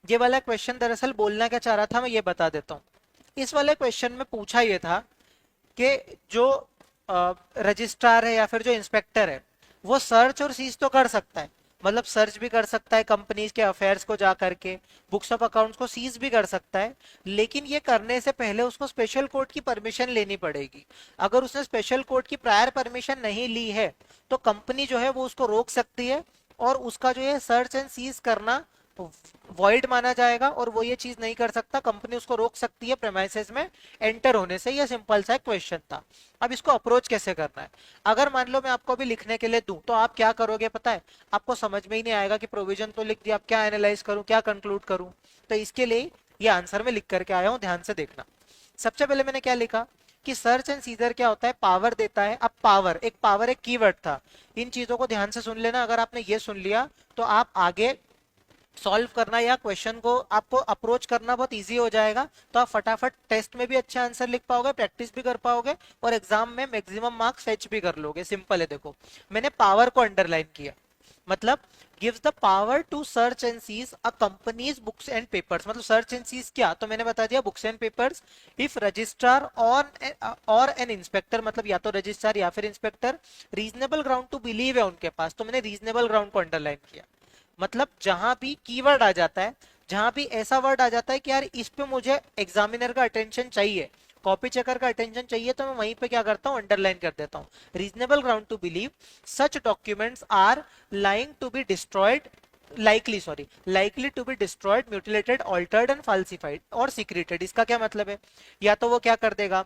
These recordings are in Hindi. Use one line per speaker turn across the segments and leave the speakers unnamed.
ये वाला क्वेश्चन दरअसल बोलना क्या चाह रहा था मैं ये बता देता हूँ। इस वाले क्वेश्चन में पूछा ये था कि जो रजिस्ट्रार है या फिर जो इंस्पेक्टर है वो सर्च और सीज तो कर सकता है। मतलब सर्च भी कर सकता है कंपनीज के अफेयर्स को जा करके, बुक्स ऑफ अकाउंट्स को सीज भी कर सकता है। लेकिन ये करने से पहले उसको स्पेशल कोर्ट की परमिशन लेनी पड़ेगी। अगर उसने स्पेशल कोर्ट की प्रायर परमिशन नहीं ली है तो कंपनी जो है वो उसको रोक सकती है, और उसका जो है सर्च एंड सीज करना वॉइड माना जाएगा, और वो ये चीज नहीं कर सकता, कंपनी उसको रोक सकती है प्रेमाइसेस में एंटर होने से। ये सिंपल सा क्वेश्चन था। अब इसको अप्रोच कैसे करना है? अगर मान लो मैं आपको अभी लिखने के लिए दूं तो आप क्या करोगे पता है? आपको समझ में ही नहीं आएगा कि प्रोविजन तो लिख दिया, अब क्या एनालाइज करूं, क्या कंक्लूड करूं। तो इसके लिए ये आंसर में लिख करके आया हूं, ध्यान से देखना। सबसे पहले मैंने क्या लिखा कि सर्च एंड सीजर क्या होता है, पावर देता है। अब पावर एक कीवर्ड था। इन चीजों को ध्यान से सुन लेना। अगर आपने ये सुन लिया तो आप आगे सॉल्व करना या क्वेश्चन को आपको अप्रोच करना बहुत इजी हो जाएगा। तो आप फटाफट टेस्ट में भी अच्छे आंसर लिख पाओगे, प्रैक्टिस भी कर पाओगे, और एग्जाम में मैक्सिमम मार्क्स फेच भी कर लोगे। सिंपल है, देखो मैंने पावर को अंडरलाइन किया। मतलब gives the power to search and seize a companies books and papers. मतलब सर्च एंड सीज क्या, तो मैंने बता दिया books and papers. If registrar or an inspector, मतलब या तो रजिस्ट्रार या फिर inspector, reasonable ground to believe है उनके पास, तो मैंने रीजनेबल ग्राउंड को अंडरलाइन किया। मतलब जहां भी कीवर्ड आ जाता है, जहां भी ऐसा वर्ड आ जाता है कि यार इस पे मुझे एग्जामिनर का अटेंशन चाहिए, कॉपी चेकर का अटेंशन चाहिए, तो मैं वहीं पे क्या करता हूं, अंडरलाइन कर देता हूं reasonable ground to believe such documents are lying to be destroyed, likely to be destroyed, mutilated, altered and falsified और secreted। इसका क्या मतलब है? या तो वो क्या कर देगा,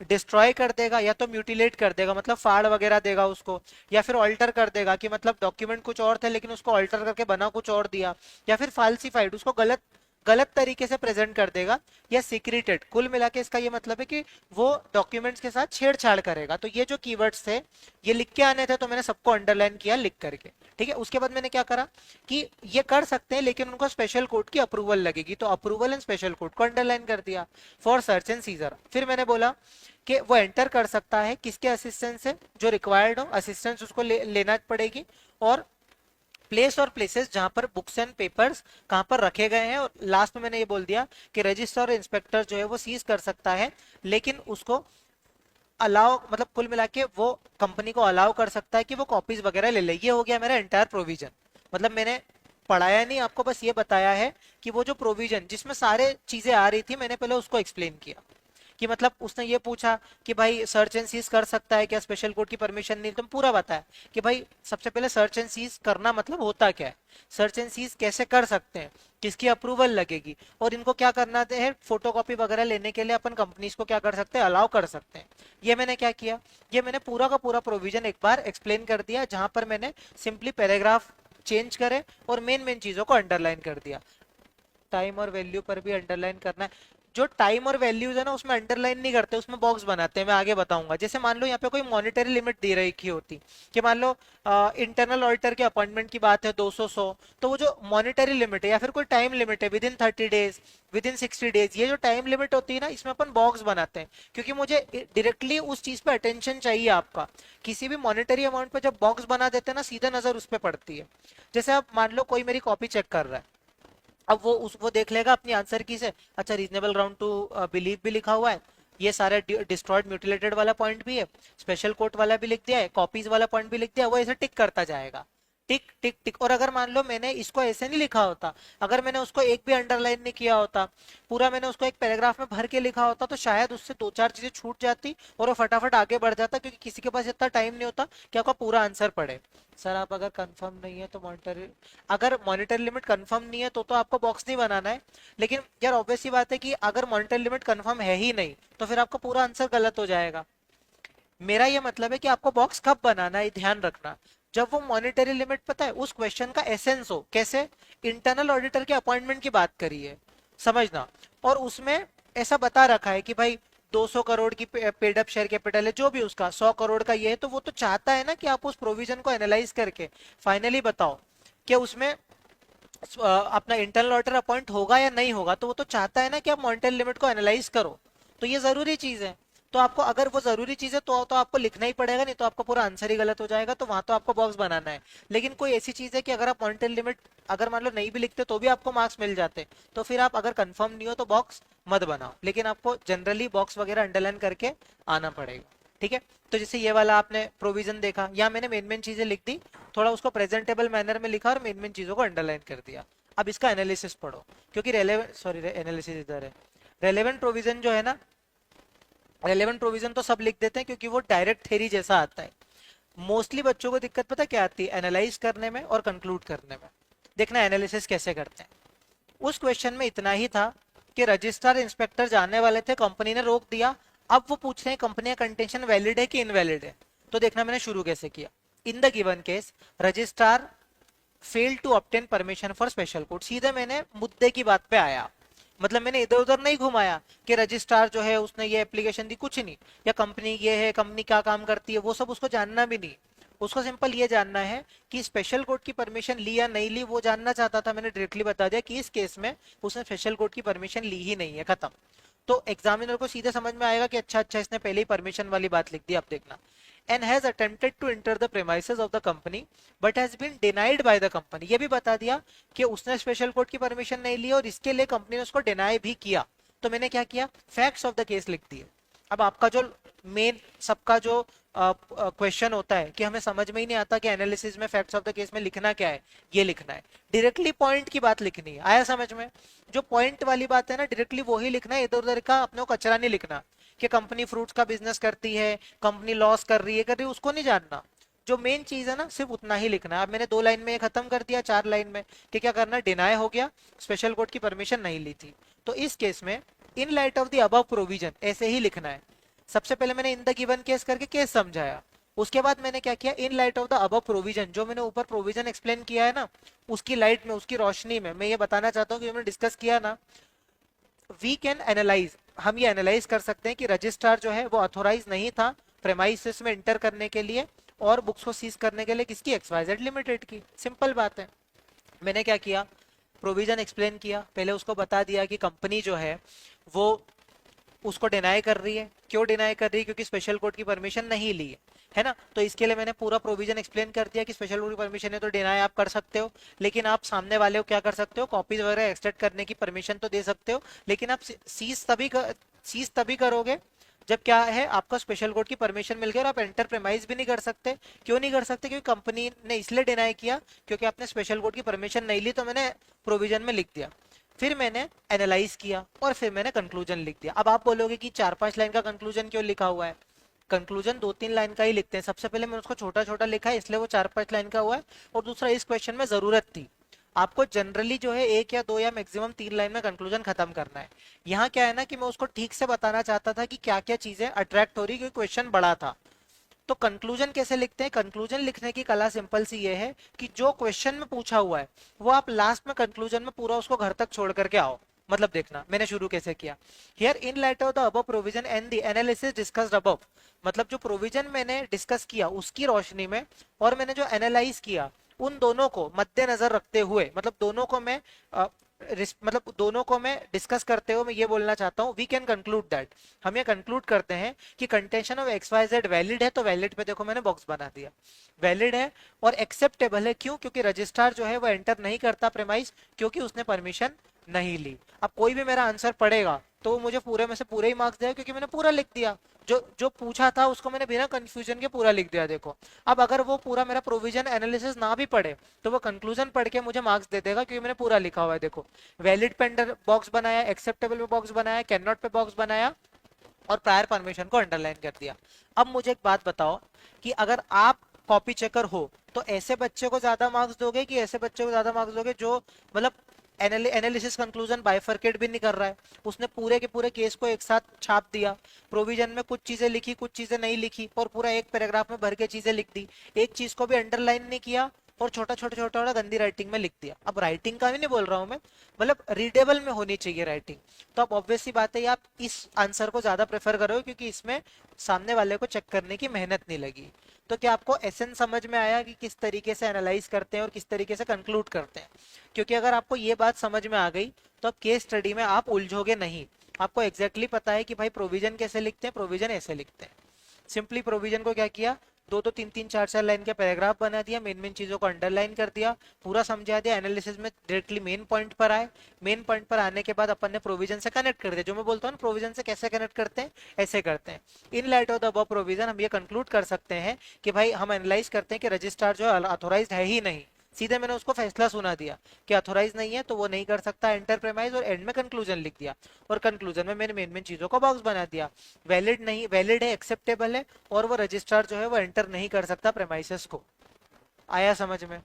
डिस्ट्रॉय कर देगा, या तो म्यूटिलेट कर देगा मतलब फाड़ वगैरह देगा उसको, या फिर ऑल्टर कर देगा कि मतलब डॉक्यूमेंट कुछ और थे लेकिन उसको ऑल्टर करके बना कुछ और दिया, या फिर फाल्सिफाइड, उसको गलत गलत तरीके से प्रेजेंट कर देगा, या सीक्रेटेड। कुल मिला के इसका ये मतलब है कि वो डॉक्यूमेंट्स के साथ छेड़छाड़ करेगा। तो ये जो कीवर्ड्स थे ये लिख के आने थे, तो मैंने सबको अंडरलाइन किया लिख करके। ठीक है, उसके बाद मैंने क्या करा कि ये कर सकते हैं लेकिन उनको स्पेशल कोर्ट की अप्रूवल लगेगी, तो अप्रूवल एंड स्पेशल कोर्ट को अंडरलाइन कर दिया फॉर सर्च एंड सीजर। फिर मैंने बोला कि वो एंटर कर सकता है किसके असिस्टेंस से, जो रिक्वायर्ड हो असिस्टेंस उसको लेना पड़ेगी, और प्लेस और प्लेसेस जहां पर बुक्स एंड पेपर्स कहां पर रखे गए हैं। और लास्ट में मैंने ये बोल दिया कि रजिस्टर और इंस्पेक्टर जो है वो सीज कर सकता है, लेकिन उसको अलाउ, मतलब कुल मिला के वो कंपनी को अलाउ कर सकता है कि वो कॉपीज वगैरह ले ले। ये हो गया मेरा एंटायर प्रोविजन। मतलब मैंने पढ़ाया नहीं आपको, बस ये बताया है कि वो जो प्रोविजन जिसमें सारे चीजें आ रही थी मैंने पहले उसको एक्सप्लेन किया। कि मतलब उसने ये पूछा कि भाई सर्च एंड सीज कर सकता है क्या, स्पेशल कोर्ट की परमिशन नहीं, तुम पूरा बताया कि भाई सबसे पहले सर्च एंड सीज करना मतलब होता क्या है, सर्च एंड सीज कैसे कर सकते हैं, किसकी अप्रूवल लगेगी, और इनको क्या करना है, फोटोकॉपी वगैरह लेने के लिए अपन कंपनीज को क्या कर सकते हैं, अलाउ कर सकते हैं। ये मैंने क्या किया, ये मैंने पूरा का पूरा प्रोविजन एक बार एक्सप्लेन कर दिया, जहां पर मैंने सिंपली पैराग्राफ चेंज करे और मेन मेन चीजों को अंडरलाइन कर दिया। टाइम और वैल्यू पर भी अंडरलाइन करना है। जो टाइम और वैल्यूज है ना उसमें अंडरलाइन नहीं करते, उसमें बॉक्स बनाते हैं, मैं आगे बताऊंगा। जैसे मान लो यहाँ पे कोई मॉनिटरी लिमिट दे रखी होती कि मान लो इंटरनल ऑडिटर के अपॉइंटमेंट की बात है 200 100, तो वो जो मॉनिटरी लिमिट है या फिर कोई टाइम लिमिट है with in 30 days, with in 60 days, ये जो टाइम लिमिट होती है ना इसमें अपन बॉक्स बनाते हैं, क्योंकि मुझे डायरेक्टली उस चीज पे अटेंशन चाहिए आपका। किसी भी मॉनिटरी अमाउंट पे जब बॉक्स बना देते हैं ना सीधा नजर उस पर पड़ती है। जैसे आप मान लो कोई मेरी कॉपी चेक कर रहा है, अब वो देख लेगा अपनी आंसर की से, अच्छा रीजनेबल ग्राउंड टू बिलीव भी लिखा हुआ है, ये सारे डिस्ट्रॉयड म्यूटिलेटेड वाला पॉइंट भी है, स्पेशल कोर्ट वाला भी लिख दिया है, कॉपीज वाला पॉइंट भी लिख दिया, वो ऐसे टिक करता जाएगा, टिक टिक टिक। और अगर मान लो मैंने इसको ऐसे नहीं लिखा होता, अगर मैंने उसको एक भी अंडरलाइन नहीं किया होता, पूरा मैंने उसको एक पैराग्राफ में भर के लिखा होता, तो शायद उससे दो चार चीजें छूट जाती और वो फटाफट आगे बढ़ जाता, क्योंकि किसी के पास इतना टाइम नहीं होता कि आपका पूरा आंसर पढ़े। सर आप अगर कंफर्म नहीं है तो मॉनिटर, अगर मॉनिटर लिमिट कंफर्म नहीं है तो आपको बॉक्स नहीं बनाना है। लेकिन यार ऑब्वियस सी बात है कि अगर मॉनिटर लिमिट कंफर्म है ही नहीं तो फिर आपका पूरा आंसर गलत हो जाएगा। मेरा ये मतलब है कि आपको बॉक्स कब बनाना है ध्यान रखना, जब वो मॉनिटरी लिमिट पता है उस क्वेश्चन का एसेंस हो। कैसे? इंटरनल ऑडिटर के अपॉइंटमेंट की बात करी है, समझना, और उसमें ऐसा बता रखा है कि भाई 200 करोड़ की पेड अप शेयर कैपिटल है, जो भी उसका 100 करोड़ का ये है, तो वो तो चाहता है ना कि आप उस प्रोविजन को एनालाइज करके फाइनली बताओ कि उसमें अपना इंटरनल ऑडिटर अपॉइंट होगा या नहीं होगा। तो वो तो चाहता है ना कि आप मॉनिटरी लिमिट को एनालाइज करो, तो ये जरूरी चीज है। तो आपको अगर वो जरूरी चीज है तो आपको लिखना ही पड़ेगा, नहीं तो आपका पूरा आंसर ही गलत हो जाएगा, तो वहां तो आपको बॉक्स बनाना है। लेकिन कोई ऐसी चीज है कि अगर आप पॉइंटेड लिमिट अगर मान लो नहीं भी लिखते तो भी आपको मार्क्स मिल जाते, तो फिर आप अगर कंफर्म नहीं हो तो बॉक्स मत बनाओ, लेकिन आपको जनरली बॉक्स वगैरह अंडरलाइन करके आना पड़ेगा। ठीक है, तो जैसे ये वाला आपने प्रोविजन देखा, यहाँ मैंने मेन मेन चीजें लिख दी, थोड़ा उसको प्रेजेंटेबल मैनर में लिखा और मेन मेन चीजों को अंडरलाइन कर दिया। अब इसका एनालिसिस पढ़ो, क्योंकि रेलेवेंट, सॉरी एनालिसिस इधर है, रेलेवेंट प्रोविजन जो है ना, रेलेवेंट प्रोविजन तो सब लिख देते हैं क्योंकि वो डायरेक्ट थ्योरी जैसा आता है। मोस्टली बच्चों को दिक्कत पता क्या आती है, एनालाइज करने में और कंक्लूड करने में। देखना एनालिसिस कैसे करते हैं। उस क्वेश्चन में इतना ही था कि रजिस्ट्रार इंस्पेक्टर जाने वाले थे, कंपनी ने रोक दिया। अब वो पूछ रहे हैं कंपनी का कंटेंशन वैलिड है कि इनवैलिड है। तो देखना मैंने शुरू कैसे किया। In the given case registrar fail to obtain permission for special court, सीधे मैंने मुद्दे की बात पे आया। मतलब मैंने इधर उधर नहीं घुमाया कि रजिस्ट्रार जो है उसने ये एप्लीकेशन दी, कुछ नहीं, या कंपनी ये है, कंपनी क्या काम करती है, वो सब उसको जानना भी नहीं। उसको सिंपल ये जानना है कि स्पेशल कोर्ट की परमिशन ली या नहीं ली, वो जानना चाहता था। मैंने डायरेक्टली बता दिया कि इस केस में उसने स्पेशल कोर्ट की परमिशन ली ही नहीं है, खत्म। तो एग्जामिनर को सीधे समझ में आएगा कि अच्छा अच्छा इसने पहले ही परमिशन वाली बात लिख दी। अब देखना, and has attempted to enter the premises of the company but has been denied by the company, ये भी बता दिया कि उसने स्पेशल कोर्ट की परमिशन नहीं ली और इसके लिए कंपनी ने उसको डिनाई भी किया। तो मैंने क्या किया, फैक्ट्स ऑफ द केस लिख दिए। अब आपका जो मेन सबका जो क्वेश्चन होता है कि हमें समझ में ही नहीं आता कि एनालिसिस में फैक्ट्स ऑफ द केस में लिखना क्या है, ये लिखना है, डायरेक्टली पॉइंट की बात लिखनी है। आया समझ में? जो पॉइंट वाली बात है ना, डायरेक्टली वही लिखना है, इधर उधर का अपने को कचरा नहीं लिखना कि कंपनी फ्रूट्स का बिजनेस करती है, कंपनी लॉस कर रही है, उसको नहीं जानना। जो मेन चीज है ना, सिर्फ उतना ही लिखना है। अब मैंने 2 लाइन में ये खत्म कर दिया, 4 लाइन में कि क्या करना, डिनाई हो गया, स्पेशल कोर्ट की परमिशन नहीं ली थी। तो इस केस में in light of the above provision ऐसे ही लिखना है। सबसे पहले मैंने इन द गिवन केस करके केस समझाया, उसके बाद मैंने क्या किया, in light of the above provision, जो मैंने ऊपर प्रोविजन एक्सप्लेन किया है ना, उसकी लाइट में, उसकी रोशनी में मैं ये बताना चाहता हूँ कि मैंने डिस्कस किया ना, वी कैन एनालाइज, हम ये एनालाइज कर सकते हैं कि रजिस्ट्रार जो है वो ऑथोराइज नहीं था प्रेमाइसिस में इंटर करने के लिए और बुक्स को सीज करने के लिए, किसकी, एक्सवाइजेड लिमिटेड की। सिंपल बात है। मैंने क्या किया, प्रोविजन एक्सप्लेन किया, पहले उसको बता दिया कि कंपनी जो है वो उसको डिनाई कर रही है। क्यों डिनाई कर रही है? क्योंकि स्पेशल कोर्ट की परमिशन नहीं ली है ना। तो इसके लिए मैंने पूरा प्रोविजन एक्सप्लेन कर दिया कि स्पेशल कोर्ट की परमिशन है तो डिनाई आप कर सकते हो, लेकिन आप सामने वाले को क्या कर सकते हो, कॉपीज वगैरह एक्सट्रैक्ट करने की परमिशन तो दे सकते हो, लेकिन आप सीज तभी करोगे जब क्या है, आपका स्पेशल कोर्ट की परमिशन मिल गई और आप एंटर प्रेमाइज भी नहीं कर सकते। क्यों नहीं कर सकते? क्योंकि कंपनी ने इसलिए डिनाई किया क्योंकि आपने स्पेशल कोर्ट की परमिशन नहीं ली, तो मैंने प्रोविजन में लिख दिया। फिर मैंने एनालाइज किया और फिर मैंने कंक्लूजन लिख दिया। अब आप बोलोगे कि 4-5 लाइन का कंक्लूजन क्यों लिखा हुआ है? कंक्लूजन 2-3 लाइन का ही लिखते हैं। सबसे पहले मैंने उसको छोटा छोटा लिखा है, इसलिए वो 4-5 लाइन का हुआ है, और दूसरा इस क्वेश्चन में जरूरत थी। आपको जनरली जो है 1 या 2 या मैक्सिमम 3 लाइन में कंक्लूजन खत्म करना है। यहाँ क्या है ना कि मैं उसको ठीक से बताना चाहता था कि क्या क्या चीजें अट्रैक्ट हो रही, क्योंकि क्वेश्चन बड़ा था। तो कंक्लूजन कैसे लिखते हैं? कंक्लूजन लिखने की कला सिंपल सी ये है कि जो क्वेश्चन में पूछा हुआ है वो आप लास्ट में कंक्लूजन में पूरा उसको घर तक छोड़ करके आओ। मतलब देखना मैंने शुरू कैसे किया। Here in light of the above provision and the analysis discussed above, मतलब जो प्रोविजन मैंने डिस्कस किया उसकी रोशनी में और मैंने जो एनालाइज किया, उन दोनों को मद्देनजर रखते हुए, मतलब दोनों को मैं मतलब दोनों को मैं डिस्कस करते हुए मैं ये बोलना चाहता हूँ, वी कैन कंक्लूड दैट, हम ये कंक्लूड करते हैं कि contention of X Y Z valid है। तो वैलिड पे देखो मैंने बॉक्स बना दिया, वैलिड है और एक्सेप्टेबल है। क्यों? क्योंकि रजिस्ट्रार जो है वो एंटर नहीं करता प्रेमाइज, क्योंकि उसने परमिशन नहीं ली। अब कोई भी मेरा आंसर पढ़ेगा तो वो मुझे पूरे में से पूरे ही मार्क्स देगा, क्योंकि मैंने पूरा लिख दिया। जो जो पूछा था उसको मैंने बिना कंफ्यूजन के पूरा लिख दिया। देखो अब अगर वो पूरा मेरा प्रोविजन एनालिसिस ना भी पढ़े तो वो कंक्लूजन पढ़ के मुझे मार्क्स दे देगा, क्योंकि मैंने पूरा लिखा हुआ है। देखो वैलिड पे अंडर बॉक्स बनाया, एक्सेप्टेबल पे बॉक्स बनाया, कैन नॉट पे बॉक्स बनाया और प्रायर परमिशन को अंडरलाइन कर दिया। अब मुझे एक बात बताओ कि अगर आप कॉपी चेकर हो तो ऐसे बच्चे को ज्यादा मार्क्स दोगे कि ऐसे बच्चे को ज्यादा मार्क्स दोगे जो मतलब एनालिसिस कंक्लूजन बाइफरकेट भी नहीं कर रहा है, उसने पूरे के पूरे केस को एक साथ छाप दिया, प्रोविजन में कुछ चीजें लिखी कुछ चीजें नहीं लिखी और पूरा एक पैराग्राफ में भर के चीजें लिख दी, एक चीज को भी अंडरलाइन नहीं किया और छोटा छोटा छोटा छोटा गंदी राइटिंग में लिख दिया। अब राइटिंग का भी नहीं बोल रहा हूं मैं, मतलब रीडेबल में होनी चाहिए राइटिंग। तो अब ऑब्वियस सी बात है आप इस आंसर को ज्यादा प्रेफर करोगे, क्योंकि इसमें सामने वाले को चेक करने की मेहनत नहीं लगी। तो क्या आपको एसेंस समझ में आया कि किस तरीके से एनालाइज करते हैं और किस तरीके से कंक्लूड करते हैं? क्योंकि अगर आपको ये बात समझ में आ गई तो अब केस स्टडी में आप उलझोगे नहीं। आपको एग्जैक्टली पता है कि भाई प्रोविजन कैसे लिखते हैं, प्रोविजन ऐसे लिखते हैं। सिंपली प्रोविजन को क्या किया, दो दो तीन तीन चार चार लाइन के पैराग्राफ बना दिया, मेन मेन चीजों को अंडरलाइन कर दिया, पूरा समझा दिया, एनालिसिस में डायरेक्टली मेन पॉइंट पर आए। मेन पॉइंट पर आने के बाद अपन ने प्रोविजन से कनेक्ट कर दिया। जो मैं बोलता हूँ प्रोविजन से कैसे कनेक्ट करते हैं, ऐसे करते हैं। In light of the above provision हम ये कंक्लूड कर सकते हैं कि भाई हम एनालाइज करते हैं कि रजिस्ट्रार जो है अथोराइज है ही नहीं। सीधे मैंने उसको फैसला सुना दिया कि अथोराइज नहीं है तो वो नहीं कर सकता, एंटर प्रेमाइज, और एंड में कंक्लूजन लिख दिया। और कंक्लूजन में मैंने मेन मेन चीजों को बॉक्स बना दिया। वैलिड नहीं, वैलिड है, एक्सेप्टेबल है, और वो रजिस्ट्रार जो है वो एंटर नहीं कर सकता प्रेमाइसेस को। आया समझ में?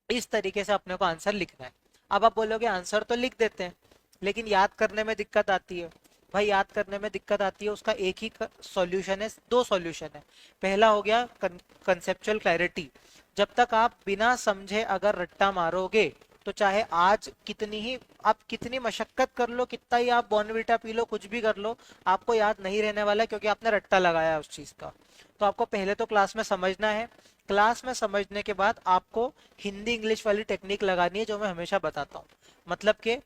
इस तरीके से अपने को आंसर लिखना है। अब आप बोलोगे आंसर तो लिख देते हैं लेकिन याद करने में दिक्कत आती है। भाई याद करने में दिक्कत आती है, उसका एक ही सॉल्यूशन है, दो सॉल्यूशन है। पहला हो गया कंसेप्चुअल क्लैरिटी। जब तक आप बिना समझे अगर रट्टा मारोगे तो चाहे आज कितनी ही आप कितनी मशक्कत कर लो, कितना ही आप बॉर्नविटा पी लो, कुछ भी कर लो, आपको याद नहीं रहने वाला है, क्योंकि आपने रट्टा लगाया है उस चीज का। तो आपको पहले तो क्लास में समझना है। क्लास में समझने के बाद आपको हिंदी इंग्लिश वाली टेक्निक लगानी है जो मैं हमेशा बताता हूँ। मतलब कि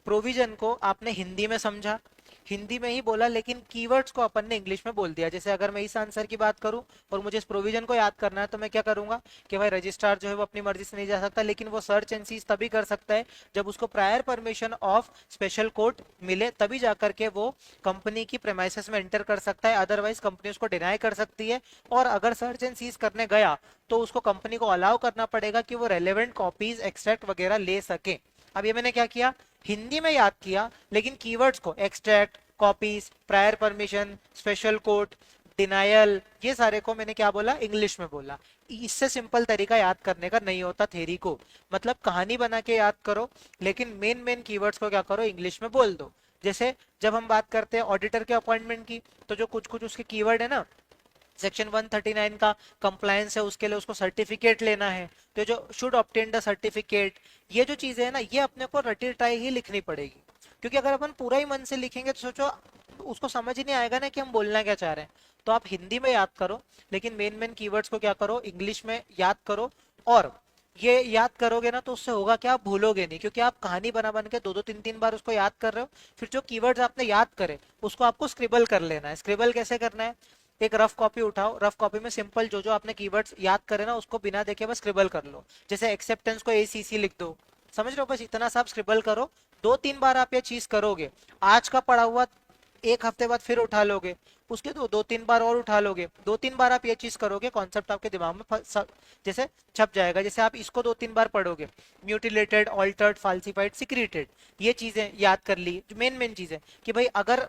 प्रोविजन को आपने हिंदी में समझा, हिंदी में ही बोला, लेकिन कीवर्ड्स को अपन ने इंग्लिश में बोल दिया। जैसे अगर मैं इस आंसर की बात करूं और मुझे इस प्रोविजन को याद करना है तो मैं क्या करूंगा कि भाई रजिस्ट्रार जो है वो अपनी मर्जी से नहीं जा सकता, लेकिन वो सर्च एंड सीज तभी कर सकता है जब उसको prior permission of special court मिले, तभी जाकर के वो कंपनी की प्रेमाइसेस में एंटर कर सकता है। अदरवाइज कंपनी उसको डिनाई कर सकती है, और अगर सर्च एंड सीज करने गया तो उसको कंपनी को अलाउ करना पड़ेगा कि वो रेलेवेंट कॉपीज एक्सट्रैक्ट वगैरह ले सके। अब ये मैंने क्या किया, हिंदी में याद किया, लेकिन कीवर्ड्स को extract, copies, prior permission, special court, denial, ये सारे को मैंने क्या बोला, इंग्लिश में बोला। इससे सिंपल तरीका याद करने का नहीं होता थ्योरी को। मतलब कहानी बना के याद करो, लेकिन मेन मेन कीवर्ड्स को क्या करो, इंग्लिश में बोल दो। जैसे जब हम बात करते हैं ऑडिटर के अपॉइंटमेंट की, तो जो कुछ कुछ उसके कीवर्ड है ना, सेक्शन 139 का कंप्लायंस है, उसके लिए उसको सर्टिफिकेट लेना है, तो जो शुड ऑब्टेन द सर्टिफिकेट, ये जो चीजें है ना, ये अपने को रटी रटाई ही लिखनी पड़ेगी। क्योंकि अगर अपन पूरा ही मन से लिखेंगे तो सोचो उसको समझ ही नहीं आएगा ना कि हम बोलना क्या चाह रहे हैं। तो आप हिंदी में याद करो, लेकिन मेन मेन कीवर्ड्स को क्या करो, इंग्लिश में याद करो। और ये याद करोगे ना तो उससे होगा क्या, आप भूलोगे नहीं, क्योंकि आप कहानी बना बन के दो दो तीन तीन बार उसको याद कर रहे हो। फिर जो कीवर्ड्स आपने याद करे उसको आपको स्क्रिबल कर लेना है। स्क्रिबल कैसे करना है, एक रफ कॉपी उठाओ, रफ कॉपी में सिंपल जो जो आपने कीवर्ड्स याद करे ना उसको बिना देखे बस स्क्रिबल कर लो। जैसे एक्सेप्टेंस को ACC लिख दो, समझ रहे हो, बस इतना सा आप स्क्रिबल करो। दो तीन बार आप ये चीज करोगे, आज का पढ़ा हुआ एक हफ्ते बाद फिर उठा लोगे, उसके दो दो तीन बार और उठा लोगे, दो तीन बार आप ये चीज करोगे, कॉन्सेप्ट आपके दिमाग में जैसे छप जाएगा। जैसे आप इसको दो तीन बार पढ़ोगे, म्यूटिलेटेड, ऑल्टर्ड, फाल्सिफाइड, सिक्रेटेड, ये चीजें याद कर ली, मेन मेन चीजें, कि भाई अगर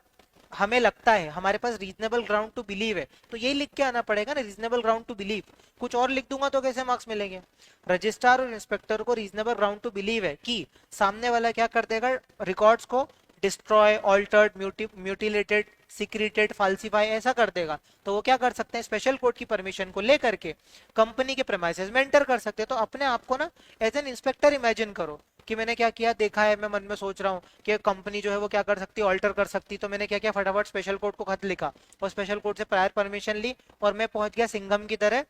हमें लगता है, हमारे पास रीजनेबल ग्राउंड टू बिलीव है, तो यही लिख के आना पड़ेगा ना, रीजनेबल ग्राउंड टू बिलीव। कुछ और लिख दूंगा तो कैसे मार्क्स मिलेंगे। रजिस्ट्रार और इंस्पेक्टर को रीजनेबल ग्राउंड टू बिलीव है कि सामने वाला क्या कर देगा, रिकॉर्ड्स को डिस्ट्रॉय, ऑल्टर्ड, म्यूटिलेटेड, सिक्रेटेड, फाल्सिफाई ऐसा कर देगा, तो वो क्या कर सकते हैं, स्पेशल कोर्ट की परमिशन को लेकर के कंपनी के प्रेमाइसेस में एंटर कर सकते हैं। तो अपने आप को ना एज एन इंस्पेक्टर इमेजिन करो कि मैंने क्या किया, देखा है, मैं मन में सोच रहा हूँ कि कंपनी जो है वो क्या कर सकती है, ऑल्टर कर सकती, तो मैंने क्या किया, फटाफट स्पेशल कोर्ट को खत लिखा और स्पेशल कोर्ट से प्रायर परमिशन ली, और मैं पहुंच गया सिंघम की तरह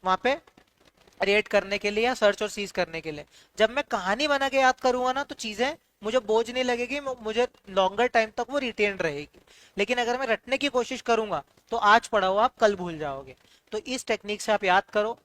वहां पे रेड करने के लिए या सर्च और सीज करने के लिए। जब मैं कहानी बना के याद करूंगा ना तो चीजें मुझे बोझ नहीं लगेगी, मुझे लॉन्गर टाइम तक वो रिटेन रहेगी। लेकिन अगर मैं रटने की कोशिश करूंगा तो आज पढ़ा हुआ आप कल भूल जाओगे। तो इस टेक्निक से आप याद करो,